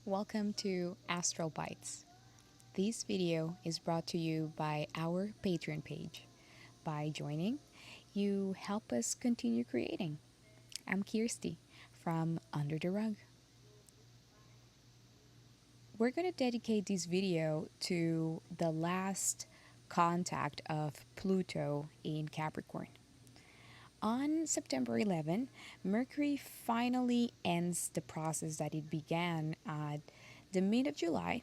Welcome to Astral Bites. This video is brought to you by our Patreon page. By joining, you help us continue creating. I'm Kirsty from Under the Rug. We're going to dedicate this video to the last contact of Pluto in Capricorn. On September 11, Mercury finally ends the process that it began at the mid of July,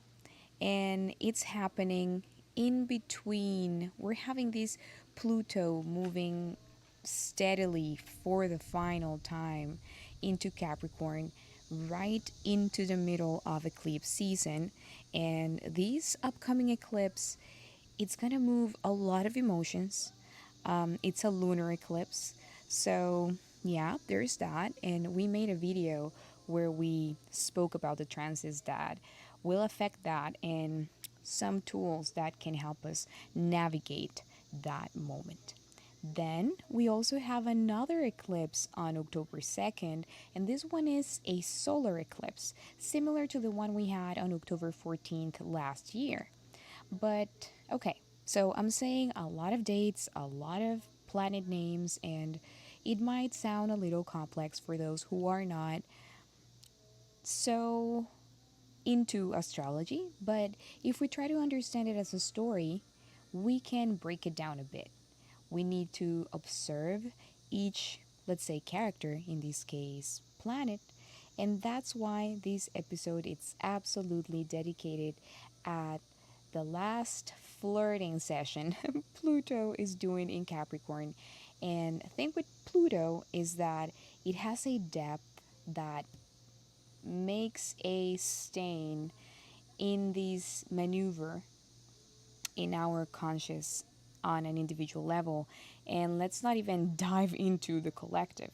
and it's happening in between. We're having this Pluto moving steadily for the final time into Capricorn, right into the middle of eclipse season. And this upcoming eclipse, it's gonna move a lot of emotions. It's a lunar eclipse, so yeah, there's that. And we made a video where we spoke about the transits that will affect that and some tools that can help us navigate that moment. Then we also have another eclipse on October 2nd, and this one is a solar eclipse, similar to the one we had on October 14th last year. But okay, so I'm saying a lot of dates, a lot of planet names, and it might sound a little complex for those who are not so into astrology, but if we try to understand it as a story, we can break it down a bit. We need to observe each, let's say, character, in this case, planet, and that's why this episode is absolutely dedicated at the last flirting session Pluto is doing in Capricorn. And the thing with Pluto is that it has a depth that makes a stain in this maneuver in our conscious on an individual level. And let's not even dive into the collective.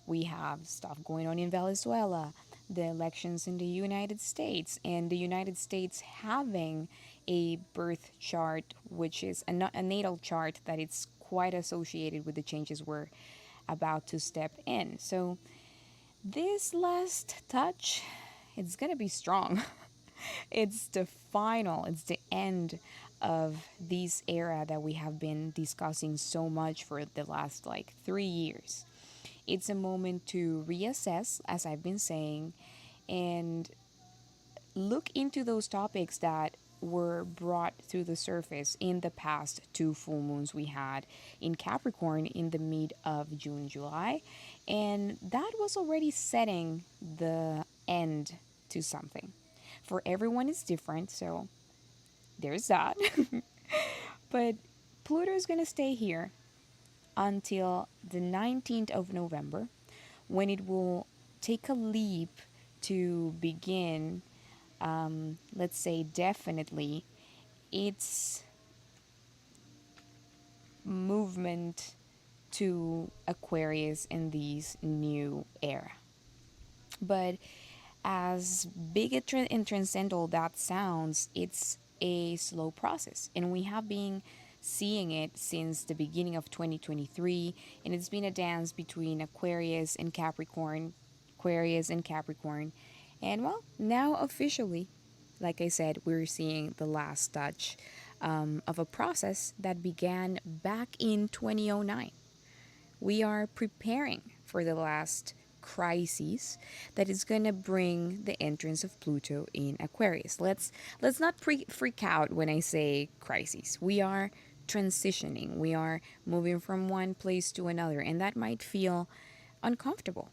We have stuff going on in Venezuela, the elections in the United States, and the United States having a birth chart, which is a natal chart that it's quite associated with the changes we're about to step in. So this last touch, it's gonna be strong. It's the final, it's the end of this era that we have been discussing so much for the last like 3 years. It's a moment to reassess, as I've been saying, and look into those topics that were brought to the surface in the past two full moons we had in Capricorn in the mid of June, July. And that was already setting the end to something. For everyone, it's different, so there's that. But Pluto is going to stay here until the 19th of November, when it will take a leap to begin, let's say, definitely its movement to Aquarius in this new era. But as big and transcendental that sounds, it's a slow process. And we have been seeing it since the beginning of 2023. And it's been a dance between Aquarius and Capricorn, Aquarius and Capricorn. And well, now officially, like I said, we're seeing the last touch of a process that began back in 2009. We are preparing for the last crisis that is going to bring the entrance of Pluto in Aquarius. Let's not freak out when I say crisis. We are transitioning. We are moving from one place to another, and that might feel uncomfortable.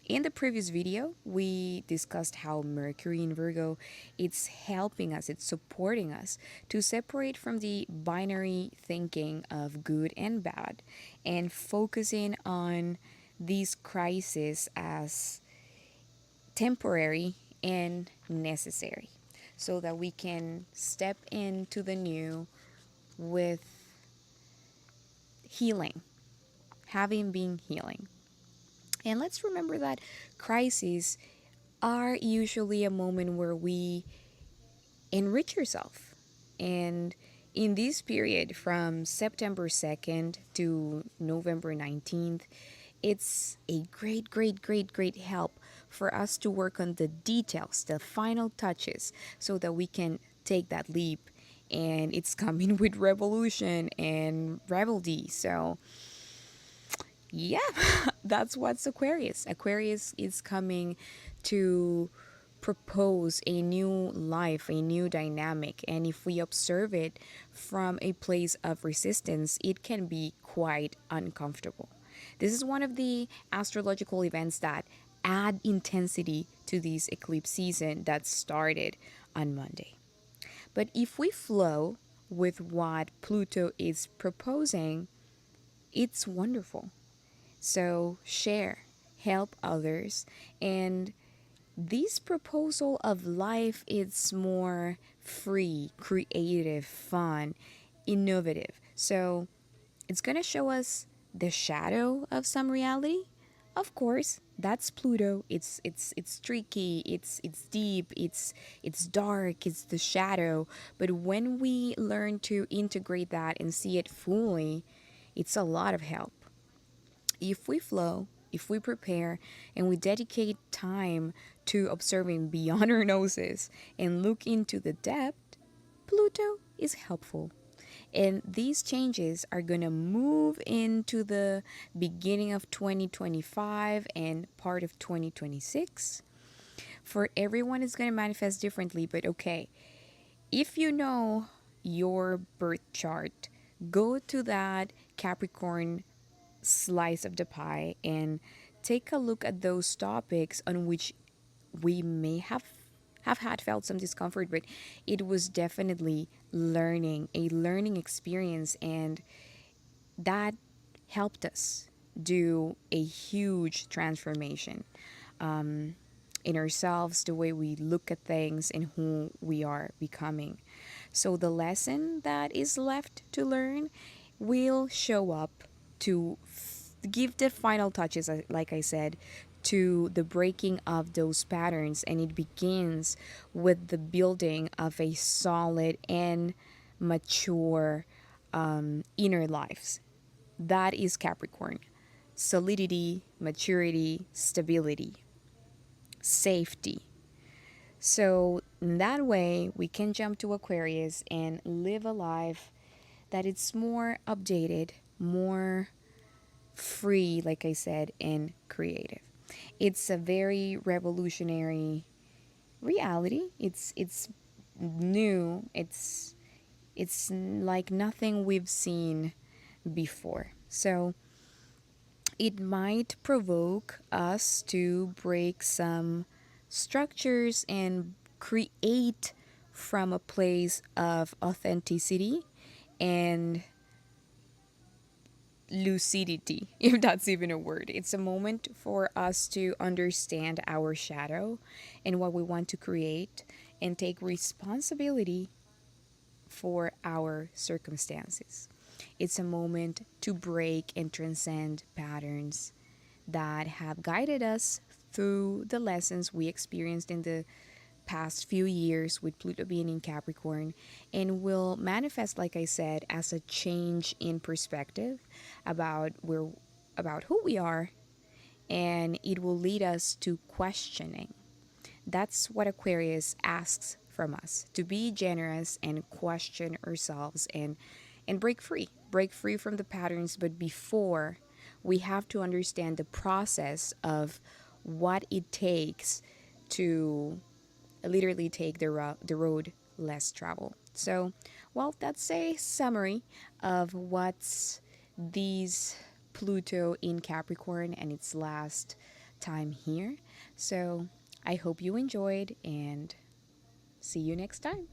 In the previous video, we discussed how Mercury in Virgo, it's helping us, it's supporting us to separate from the binary thinking of good and bad and focusing on these crises as temporary and necessary so that we can step into the new with healing, having been healing. And let's remember that crises are usually a moment where we enrich yourself. And in this period from September 2nd to November 19th, it's a great help for us to work on the details, the final touches, so that we can take that leap. And it's coming with revolution and revelry. So, yeah, that's what's Aquarius. Aquarius is coming to propose a new life, a new dynamic. And if we observe it from a place of resistance, it can be quite uncomfortable. This is one of the astrological events that add intensity to this eclipse season that started on Monday. But if we flow with what Pluto is proposing, it's wonderful. So share, help others, and this proposal of life is more free, creative, fun, innovative. So it's going to show us the shadow of some reality. Of course, that's Pluto. It's tricky, it's deep, it's dark, it's the shadow. But when we learn to integrate that and see it fully, it's a lot of help. If we flow, if we prepare, and we dedicate time to observing beyond our noses and look into the depth, Pluto is helpful. And these changes are going to move into the beginning of 2025 and part of 2026. For everyone, it's going to manifest differently, but okay, if you know your birth chart, go to that Capricorn slice of the pie and take a look at those topics on which we may have had felt some discomfort, but it was definitely learning, a learning experience, and that helped us do a huge transformation in ourselves, the way we look at things, and who we are becoming. So the lesson that is left to learn will show up to give the final touches, like I said, to the breaking of those patterns. And it begins with the building of a solid and mature inner lives. That is Capricorn. Solidity, maturity, stability, safety. So, in that way, we can jump to Aquarius and live a life that it's more updated, more free, like I said, and creative. It's a very revolutionary reality. It's new. It's like nothing we've seen before. So it might provoke us to break some structures and create from a place of authenticity and lucidity, if that's even a word. It's a moment for us to understand our shadow and what we want to create and take responsibility for our circumstances. It's a moment to break and transcend patterns that have guided us through the lessons we experienced in the past few years with Pluto being in Capricorn, and will manifest, like I said, as a change in perspective about who we are, and it will lead us to questioning. That's what Aquarius asks from us, to be generous and question ourselves and break free from the patterns. But before, we have to understand the process of what it takes to literally take the road less traveled. So, well, that's a summary of what's these Pluto in Capricorn and its last time here. So, I hope you enjoyed and see you next time.